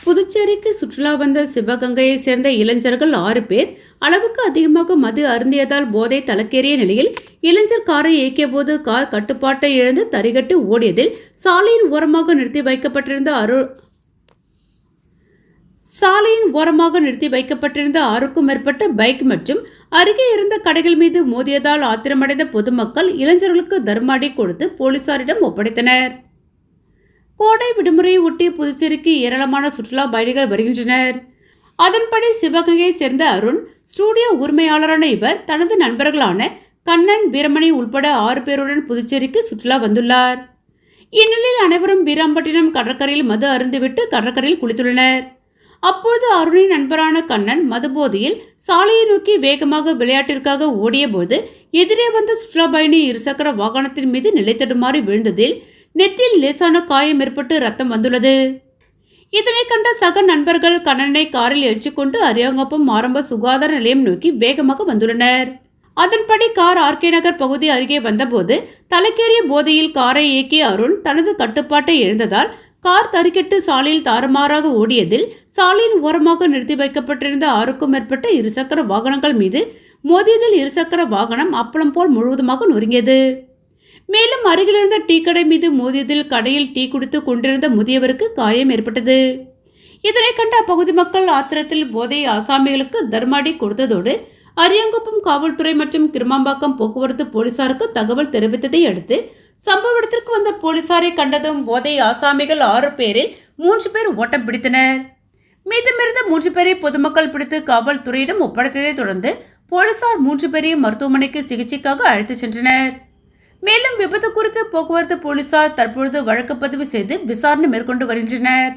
புதுச்சேரிக்கு சுற்றுலா வந்த சிவகங்கையை சேர்ந்த இளைஞர்கள் 6 பேர் அளவுக்கு அதிகமாக மது அருந்தியதால் போதை தலைக்கேறிய நிலையில் இளைஞர் காரை இயக்கிய போது கார் கட்டுப்பாட்டை இழந்து தரிகட்டு ஓடியதில் சாலையின் ஓரமாக நிறுத்தி வைக்கப்பட்டிருந்த 6க்கும் மேற்பட்ட பைக் மற்றும் அருகே இருந்த கடைகள் மீது மோதியதால் ஆத்திரமடைந்த பொதுமக்கள் இளைஞர்களுக்கு தர்மஅடி கொடுத்து போலீசாரிடம் ஒப்படைத்தனர். கோடை விடுமுறையை ஒட்டி புதுச்சேரிக்கு ஏராளமான சுற்றுலா பயணிகள் வருகின்றனர். அதன்படி சிவகங்கையை சேர்ந்த அருண் ஸ்டுடியோ உரிமையாளரான இவர் தனது நண்பர்களான கண்ணன், வீரமணி உள்பட 6 பேருடன் புதுச்சேரிக்கு சுற்றுலா வந்துள்ளார். இந்நிலையில் அனைவரும் வீராம்பட்டினம் கடற்கரையில் மது அருந்திவிட்டு கடற்கரையில் குளித்துள்ளனர். அப்போது அருணின் நண்பரான கண்ணன் மதுபோதையில் சாலையை நோக்கி வேகமாக விளையாட்டிற்காக ஓடிய போது எதிரே வந்த சுற்றுலா பயணி இருசக்கர வாகனத்தின் மீது நிலைத்தடுமாறி விழுந்ததில் நெத்தியில் லேசான காயம் ஏற்பட்டு ரத்தம் வந்துள்ளது. இதனை கண்ட சக நண்பர்கள் கண்ணனை காரில் ஏற்றிக்கொண்டு அரியாங்குப்பம் ஆரம்ப சுகாதார நிலையம் நோக்கி வேகமாக வந்துள்ளனர். அதன்படி கார் ஆர்கே நகர் பகுதி அருகே வந்தபோது தலைக்கேறிய போதையில் காரை இயக்கிய அருண் தனது கட்டுப்பாட்டை இழந்ததால் கார் தறிக்கெட்டு சாலையில் தாறுமாறாக ஓடியதில் சாலையின் ஓரமாக நிறுத்தி வைக்கப்பட்டிருந்த 6க்கும் மேற்பட்ட இருசக்கர வாகனங்கள் மீது மோதியதில் இருசக்கர வாகனம் அப்பளம் போல் முழுவதுமாக நொறுங்கியது. மேலும் அருகிலிருந்த டீ கடை மீது மோதியதில் கடையில் டீ குடித்து கொண்டிருந்த முதியவருக்கு காயம் ஏற்பட்டது. இதனை கண்ட அப்பகுதி மக்கள் ஆத்திரத்தில் போதை ஆசாமிகளுக்கு தர்மஅடி கொடுத்ததோடு அரியாங்குப்பம் காவல்துறை மற்றும் கிருமாம்பாக்கம் போக்குவரத்து போலீசாருக்கு தகவல் தெரிவித்ததை அடுத்து சம்பவ இடத்திற்கு வந்த போலீசாரை கண்டதும் போதை ஆசாமிகள் 6 பேரில் 3 பேர் ஓட்டம் பிடித்தனர். மீதமிருந்த 3 பேரை பொதுமக்கள் பிடித்து காவல்துறையிடம் ஒப்படைத்ததை தொடர்ந்து போலீசார் 3 பேரையும் மருத்துவமனைக்கு சிகிச்சைக்காக அழைத்து சென்றனர். மேலும் விபத்து குறித்து போக்குவரத்து போலீசார் தற்பொழுது வழக்கு பதிவு செய்து விசாரணை மேற்கொண்டு வருகின்றனர்.